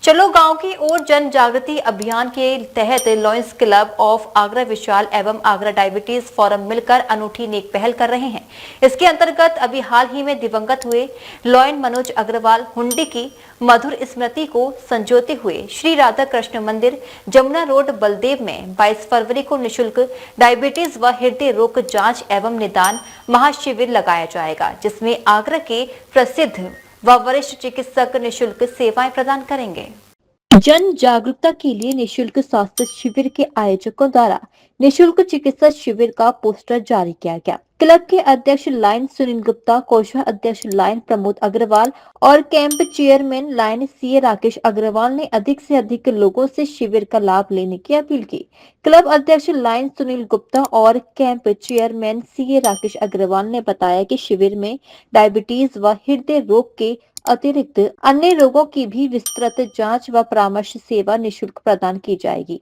चलो गांव की ओर जन जागृति अभियान के तहत लॉयंस क्लब ऑफ आगरा विशाल एवं आगरा डायबिटीज फोरम मिलकर अनूठी नेक पहल कर रहे हैं। इसके अंतर्गत अभी हाल ही में दिवंगत हुए लॉयन मनोज अग्रवाल हुंडी की मधुर स्मृति को संजोते हुए श्री राधा कृष्ण मंदिर जमुना रोड बलदेव में 22 फरवरी को निःशुल्क डायबिटीज व हृदय रोग जांच एवं निदान महाशिविर लगाया जाएगा, जिसमें आगरा के प्रसिद्ध व वरिष्ठ चिकित्सक निःशुल्क सेवाएं प्रदान करेंगे। जन जागरूकता के लिए निःशुल्क स्वास्थ्य शिविर के आयोजकों द्वारा निःशुल्क चिकित्सा शिविर का पोस्टर जारी किया गया। क्लब के अध्यक्ष लाइन सुनील गुप्ता, कोषाध्यक्ष लाइन प्रमोद अग्रवाल और camp chairman Lion CA Rakesh Agarwal ने अधिक से अधिक लोगों से शिविर का लाभ लेने की अपील की। क्लब अध्यक्ष लाइन सुनील गुप्ता और camp chairman CA Rakesh Agarwal ने बताया कि शिविर में डायबिटीज व हृदय रोग के अतिरिक्त अन्य रोगों की भी विस्तृत जांच व परामर्श सेवा निःशुल्क प्रदान की जाएगी।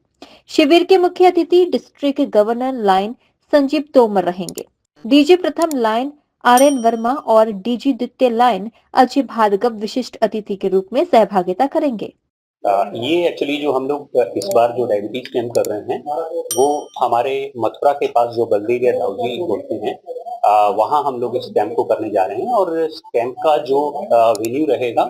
शिविर के मुख्य अतिथि district governor line Sanjeev Tomar रहेंगे। डीजी प्रथम लाइन आर्यन वर्मा और डीजी द्वितीय लाइन अजय भार्गव विशिष्ट अतिथि के रूप में सहभागिता करेंगे। ये एक्चुअली जो हम लोग इस बार जो डायबिटीज कैंप कर रहे हैं वो हमारे मथुरा के पास जो बलदेव या दाऊजी बोलते हैं वहाँ हम लोग इस कैंप को करने जा रहे हैं। और इस कैंप का जो वेन्यू रहेगा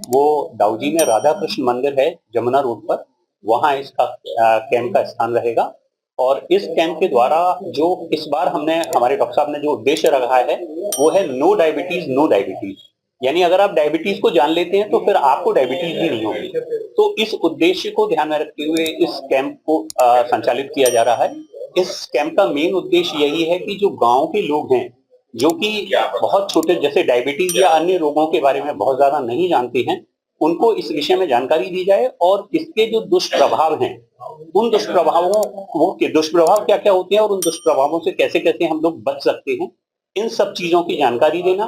वो दाऊजी में राधा कृष्ण मंदिर है जमुना रोड पर, वहाँ इसका कैंप का स्थान रहेगा। और इस कैंप के द्वारा जो इस बार हमने हमारे डॉक्टर साहब ने जो उद्देश्य रखा है वो है नो डायबिटीज नो डायबिटीज, यानी अगर आप डायबिटीज को जान लेते हैं तो फिर आपको डायबिटीज भी नहीं होगी। तो इस उद्देश्य को ध्यान में रखते हुए इस कैंप को संचालित किया जा रहा है। इस कैंप का मेन उद्देश्य यही है कि जो गांव के लोग हैं जो कि बहुत छोटे जैसे डायबिटीज या अन्य रोगों के बारे में बहुत ज्यादा नहीं जानते हैं, उनको इस विषय में जानकारी दी जाए और इसके जो दुष्प्रभाव हैं उन दुष्प्रभावों वो दुष्प्रभाव क्या क्या होते हैं और उन दुष्प्रभावों से कैसे कैसे हम लोग बच सकते हैं, इन सब चीजों की जानकारी देना।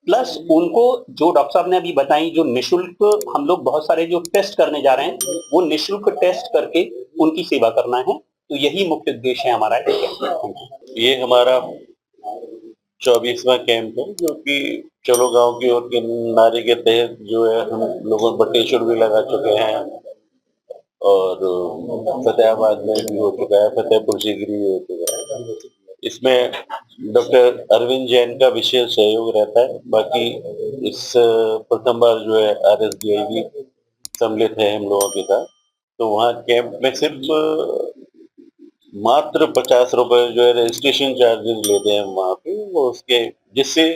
प्लस उनको जो डॉक्टर साहब ने अभी बताई जो निःशुल्क हम लोग बहुत सारे जो टेस्ट करने जा रहे हैं वो निःशुल्क टेस्ट करके उनकी सेवा करना है। तो यही मुख्य उद्देश्य है हमारा। ये हमारा 24वां कैंप है जो कि चलो गांव की ओर के नारे के तहत जो है हम लोगों बटेश्वर भी लगा चुके हैं और फतेहाबाद में भी हो चुका है, फतेहपुर सीकरी भी हो चुका है। इसमें डॉक्टर अरविंद जैन का विशेष सहयोग रहता है। बाकी इस प्रथम बार जो है RSDI भी सम्मिलित है हम लोगों के साथ। तो वहाँ कैंप में सिर्फ मात्र 50 रुपए जो है रजिस्ट्रेशन चार्जेस लेते हैं वहाँ पे, वो उसके जिससे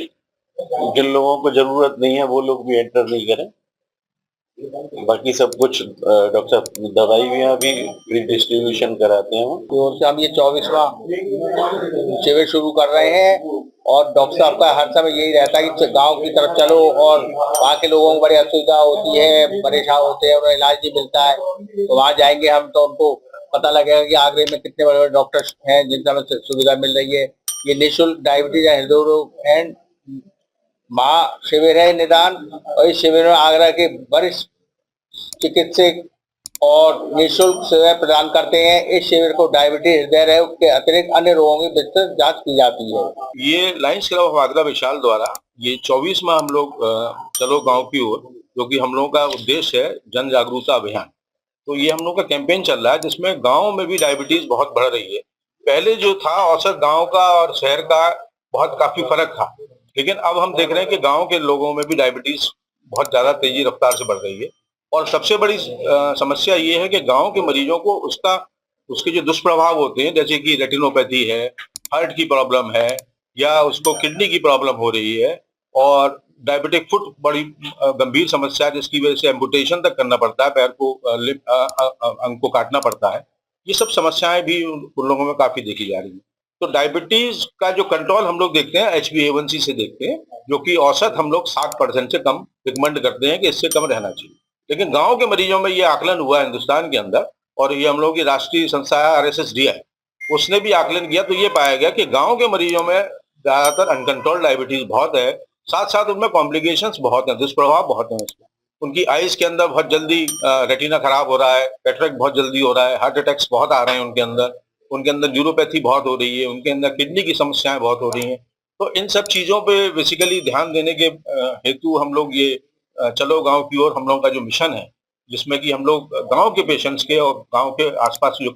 जिन लोगों को जरूरत नहीं है वो लोग भी एंटर नहीं करें। बाकी सब कुछ डॉक्टर साहब दवाई भी फ्री डिस्ट्रीब्यूशन कराते हैं। तो हम ये 24वां शिविर शुरू कर रहे हैं और डॉक्टर साहब का हर समय यही रहता है कि गांव की तरफ चलो और वहाँ के लोगों को बड़ी असुविधा होती है, परेशान होते हैं, उन्हें इलाज नहीं मिलता है। तो वहाँ जाएंगे हम तो उनको पता लगेगा कि आगरे में कितने बड़े बड़े डॉक्टर्स हैं जिनसे हमें सुविधा मिल रही है। ये निःशुल्क डायबिटीज हृदय रोग एंड महाशिविर है निदान, और इस शिविर में आगरा के वरिष्ठ चिकित्सक और निःशुल्क सेवाएं प्रदान करते हैं। इस शिविर को डायबिटीज हृदय रोग के अतिरिक्त अन्य रोगों की विस्तृत जांच की जाती है। ये लायंस क्लब ऑफ आगरा विशाल द्वारा ये 24वां हम लोग चलो गांव की ओर, जो कि हम लोगों का उद्देश्य है जन जागरूकता अभियान। तो ये हम लोग का कैंपेन चल रहा है जिसमें गांव में भी डायबिटीज बहुत बढ़ रही है। पहले जो था औसत गांव का और शहर का बहुत काफी फर्क था, लेकिन अब हम देख रहे हैं कि गांव के लोगों में भी डायबिटीज बहुत ज्यादा तेजी रफ्तार से बढ़ रही है। और सबसे बड़ी समस्या ये है कि गांव के मरीजों को उसके जो दुष्प्रभाव होते हैं, जैसे कि रेटिनोपैथी है, हार्ट की प्रॉब्लम है, या उसको किडनी की प्रॉब्लम हो रही है, और डायबिटिक फुट बड़ी गंभीर समस्या है जिसकी वजह से एम्पुटेशन तक करना पड़ता है, पैर को अंग को काटना पड़ता है। ये सब समस्याएं भी उन लोगों में काफी देखी जा रही है। तो डायबिटीज का जो कंट्रोल हम लोग देखते हैं HbA1c से देखते हैं, जो कि औसत हम लोग 60% से कम रिकमेंड करते हैं कि इससे कम रहना चाहिए। लेकिन गांव के मरीजों में ये आकलन हुआ हिंदुस्तान के अंदर, और ये हम लोग की राष्ट्रीय संस्था RSSDI उसने भी आकलन किया, तो ये पाया गया कि गांव के मरीजों में ज्यादातर अनकंट्रोल्ड डायबिटीज बहुत है, साथ साथ उनमें कॉम्प्लिकेशंस बहुत हैं, दुष्प्रभाव बहुत हैं उसके। उनकी आइज के अंदर बहुत जल्दी रेटिना खराब हो रहा है, कैटरेक्ट बहुत जल्दी हो रहा है, हार्ट अटैक्स बहुत आ रहे हैं उनके अंदर न्यूरोपैथी बहुत हो रही है, उनके अंदर किडनी की समस्याएं बहुत हो रही हैं। तो इन सब चीजों पे बेसिकली ध्यान देने के हेतु हम लोग ये चलो गांव की ओर हम लोगों का जो मिशन है जिसमें कि हम लोग गांव के पेशेंट्स के और गांव के आसपास जो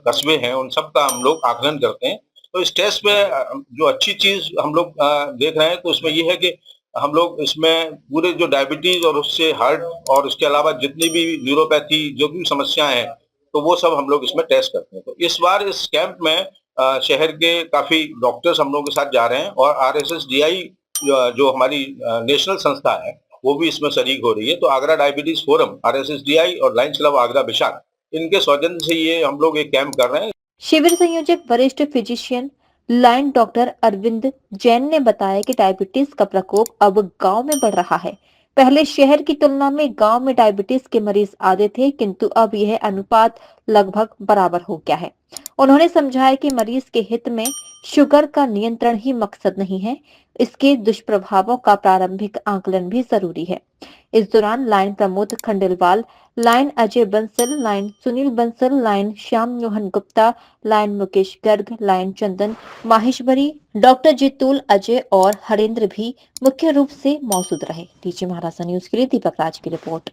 कस्बे हैं उन सब का हम लोग आकलन करते हैं। तो इस टेस्ट में जो अच्छी चीज हम लोग देख रहे हैं तो उसमें ये है कि हम लोग इसमें पूरे जो डायबिटीज और उससे हार्ट और उसके अलावा जितनी भी न्यूरोपैथी जो भी समस्याएं हैं तो वो सब हम लोग इसमें टेस्ट करते हैं। तो इस बार इस कैंप में शहर के काफी डॉक्टर्स हम लोग के साथ जा रहे हैं और RSSDI जो हमारी नेशनल संस्था है वो भी इसमें शरीक हो रही है। तो आगरा डायबिटीज फोरम, RSSDI और लायंस क्लब आगरा विशाल, इनके सौजन्य से ये हम लोग एक कैंप कर रहे हैं। शिविर संयोजक वरिष्ठ physician Lion doctor Arvind Jain ने बताया कि डायबिटीज का प्रकोप अब गांव में बढ़ रहा है। पहले शहर की तुलना में गांव में डायबिटीज के मरीज आते थे, किंतु अब यह अनुपात लगभग बराबर हो गया है। उन्होंने समझाया कि मरीज के हित में शुगर का नियंत्रण ही मकसद नहीं है, इसके दुष्प्रभावों का प्रारंभिक आकलन भी जरूरी है। इस दौरान lion Pramod Khandelwal, lion Ajay Bansal, lion Sunil Bansal, lion Shyam Mohan Gupta, lion Mukesh Garg, lion Chandan Maheshwari, doctor Jitul, Ajay और हरेंद्र भी मुख्य रूप से मौजूद रहे। डीजी महाराजा न्यूज के लिए दीपक राज की रिपोर्ट।